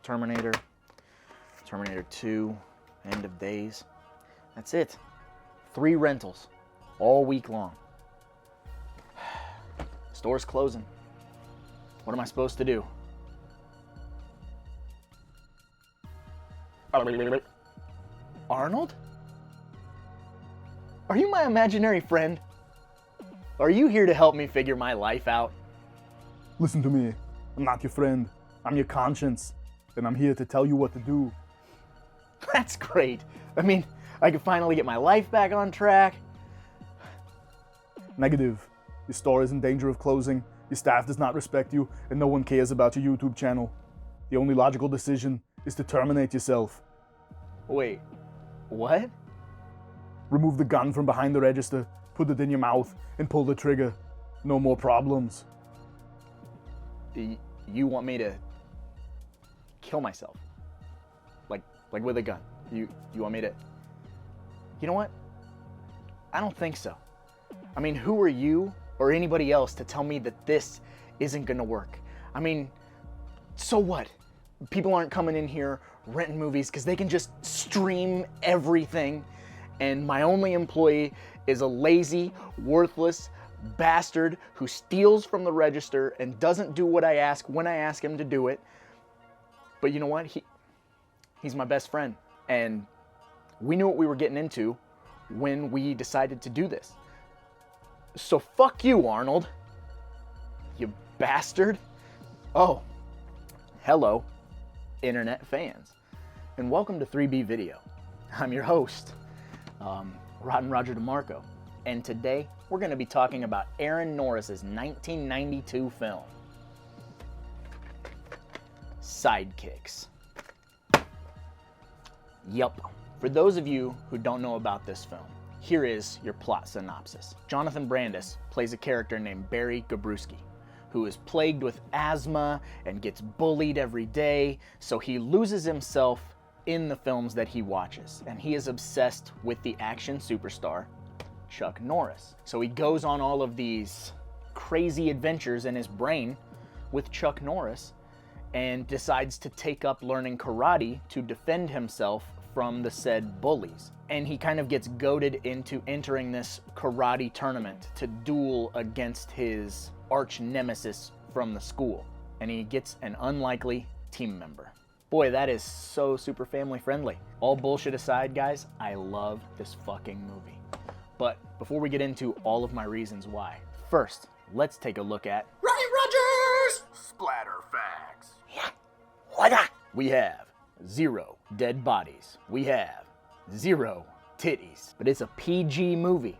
Terminator, Terminator 2, End of Days. That's it. 3 rentals all week long. Store's closing. What am I supposed to do? Arnold? Are you my imaginary friend? Are you here to help me figure my life out? Listen to me. I'm not your friend. I'm your conscience. And I'm here to tell you what to do. That's great. I mean, I can finally get my life back on track. Negative. Your store is in danger of closing, your staff does not respect you, and no one cares about your YouTube channel. The only logical decision is to terminate yourself. Wait, what? Remove the gun from behind the register, put it in your mouth, and pull the trigger. No more problems. You want me to kill myself? Like with a gun? You want me to... You know what? I don't think so. I mean, who are you or anybody else to tell me that this isn't gonna work? I mean, so what? People aren't coming in here renting movies because they can just stream everything, and my only employee is a lazy, worthless bastard who steals from the register and doesn't do what I ask when I ask him to do it. But you know what? He's my best friend, and we knew what we were getting into when we decided to do this. So fuck you, Arnold. You bastard. Oh, hello, internet fans, and welcome to 3B Video. I'm your host, Rotten Roger DeMarco, and today we're going to be talking about Aaron Norris's 1992 film, Sidekicks. Yup. For those of you who don't know about this film, here is your plot synopsis. Jonathan Brandis plays a character named Barry Gabrewski, who is plagued with asthma and gets bullied every day, so he loses himself in the films that he watches, and he is obsessed with the action superstar, Chuck Norris. So he goes on all of these crazy adventures in his brain with Chuck Norris and decides to take up learning karate to defend himself from the said bullies. And he kind of gets goaded into entering this karate tournament to duel against his arch nemesis from the school. And he gets an unlikely team member. Boy, that is so super family friendly. All bullshit aside, guys, I love this fucking movie. But before we get into all of my reasons why, first, let's take a look at Ryan Rogers! Splatter facts. We have 0 dead bodies. We have 0 titties. But it's a PG movie.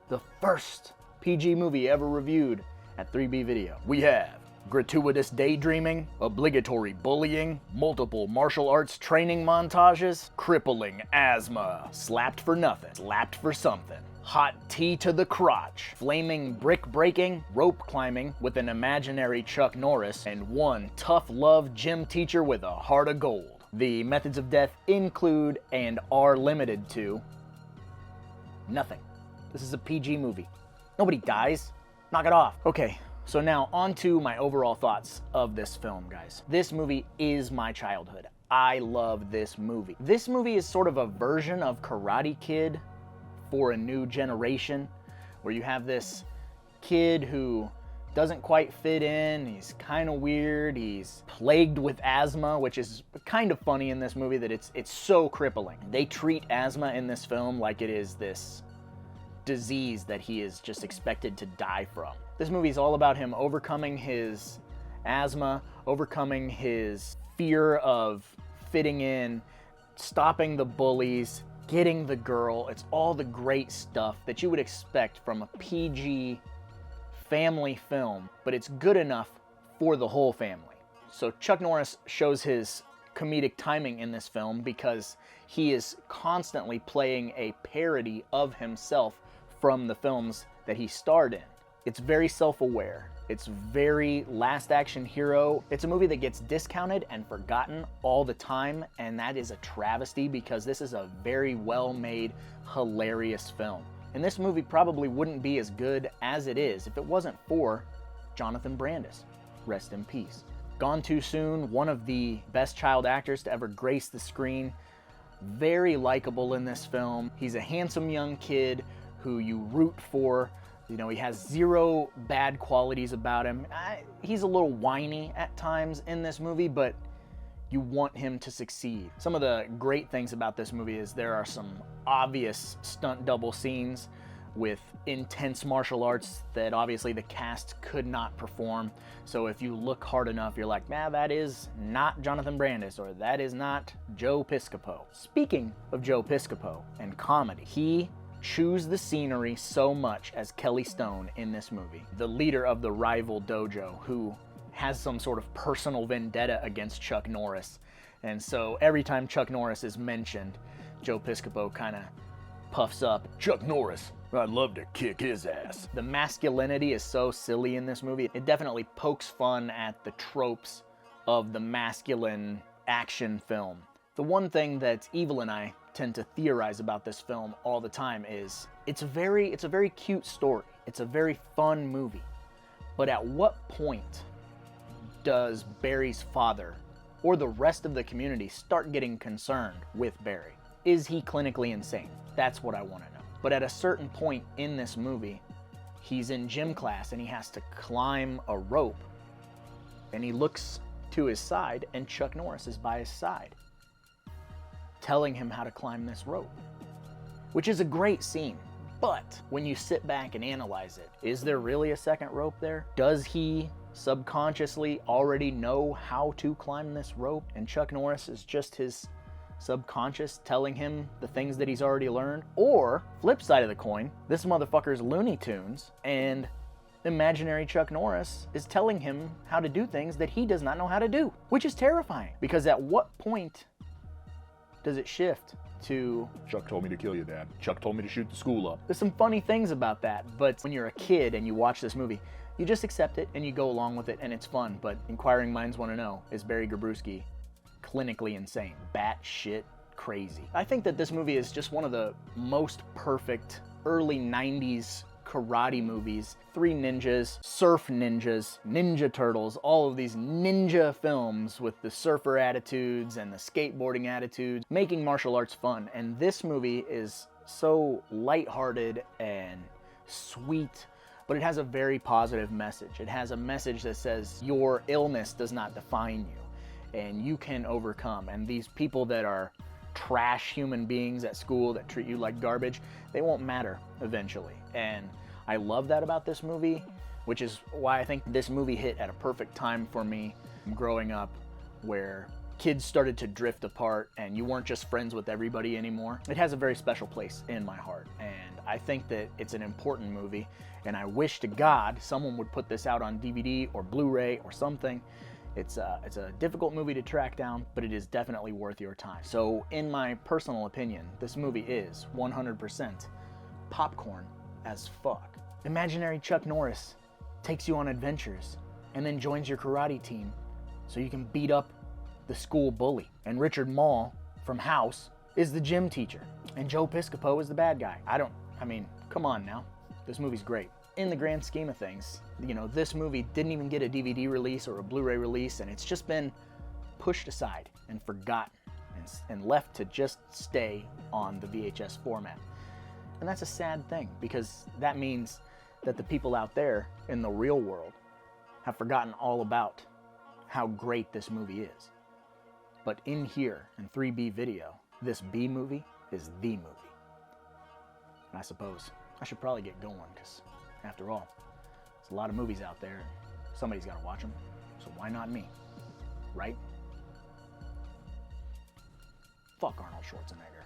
The first PG movie ever reviewed at 3B Video. We have gratuitous daydreaming, obligatory bullying, multiple martial arts training montages, crippling asthma, slapped for nothing, slapped for something, hot tea to the crotch, flaming brick breaking, rope climbing with an imaginary Chuck Norris, and one tough love gym teacher with a heart of gold. The methods of death include and are limited to nothing. This is a PG movie. Nobody dies. Knock it off. Okay, so now on to my overall thoughts of this film, guys. This movie is my childhood. I love this movie. This movie is sort of a version of Karate Kid for a new generation, where you have this kid who doesn't quite fit in, he's kind of weird, he's plagued with asthma, which is kind of funny in this movie that it's so crippling. They treat asthma in this film like it is this disease that he is just expected to die from. This movie is all about him overcoming his asthma, overcoming his fear of fitting in, stopping the bullies, getting the girl. It's all the great stuff that you would expect from a PG family film, but it's good enough for the whole family. So Chuck Norris shows his comedic timing in this film because he is constantly playing a parody of himself from the films that he starred in. It's very self-aware. It's very Last Action Hero. It's a movie that gets discounted and forgotten all the time, and that is a travesty because this is a very well-made, hilarious film. And this movie probably wouldn't be as good as it is if it wasn't for Jonathan Brandis. Rest in peace. Gone Too Soon, one of the best child actors to ever grace the screen. Very likable in this film. He's a handsome young kid who you root for. You know, he has zero bad qualities about him. He's a little whiny at times in this movie, but you want him to succeed. Some of the great things about this movie is there are some obvious stunt double scenes with intense martial arts that obviously the cast could not perform. So if you look hard enough, you're like, nah, that is not Jonathan Brandis, or that is not Joe Piscopo. Speaking of Joe Piscopo and comedy, he chews the scenery so much as Kelly Stone in this movie, the leader of the rival dojo who has some sort of personal vendetta against Chuck Norris. And so every time Chuck Norris is mentioned, Joe Piscopo kind of puffs up. Chuck Norris, I'd love to kick his ass. The masculinity is so silly in this movie. It definitely pokes fun at the tropes of the masculine action film. The one thing that Evil and I tend to theorize about this film all the time is it's a very cute story. It's a very fun movie. But at what point does Barry's father or the rest of the community start getting concerned with Barry? Is he clinically insane? That's what I want to know. But at a certain point in this movie, he's in gym class and he has to climb a rope, and he looks to his side and Chuck Norris is by his side, telling him how to climb this rope, which is a great scene. But when you sit back and analyze it, is there really a second rope there? Does he subconsciously already know how to climb this rope, and Chuck Norris is just his subconscious telling him the things that he's already learned? Or, flip side of the coin, this motherfucker's Looney Tunes, and imaginary Chuck Norris is telling him how to do things that he does not know how to do, which is terrifying, because at what point does it shift to Chuck told me to kill you, Dad. Chuck told me to shoot the school up. There's some funny things about that, but when you're a kid and you watch this movie, you just accept it and you go along with it and it's fun. But inquiring minds want to know, is Barry Grabowski clinically insane, batshit crazy? I think that this movie is just one of the most perfect early 90s karate movies. Three ninjas, surf ninjas, Ninja Turtles, all of these ninja films with the surfer attitudes and the skateboarding attitudes, making martial arts fun. And this movie is so lighthearted and sweet, but it has a very positive message. It has a message that says your illness does not define you and you can overcome. And these people that are trash human beings at school that treat you like garbage, they won't matter eventually. And I love that about this movie, which is why I think this movie hit at a perfect time for me growing up, where kids started to drift apart and you weren't just friends with everybody anymore. It has a very special place in my heart, and I think that it's an important movie, and I wish to God someone would put this out on DVD or Blu-ray or something. It's a difficult movie to track down, but it is definitely worth your time. So in my personal opinion, this movie is 100% popcorn as fuck. Imaginary Chuck Norris takes you on adventures and then joins your karate team so you can beat up the school bully. And Richard Mall from House is the gym teacher. And Joe Piscopo is the bad guy. I mean, come on now. This movie's great. In the grand scheme of things, you know, this movie didn't even get a DVD release or a Blu-ray release, and it's just been pushed aside and forgotten and left to just stay on the VHS format. And that's a sad thing, because that means that the people out there in the real world have forgotten all about how great this movie is. But in here, in 3B video, this B movie is the movie. And I suppose I should probably get going, because after all, there's a lot of movies out there. Somebody's got to watch them, so why not me, right? Fuck Arnold Schwarzenegger.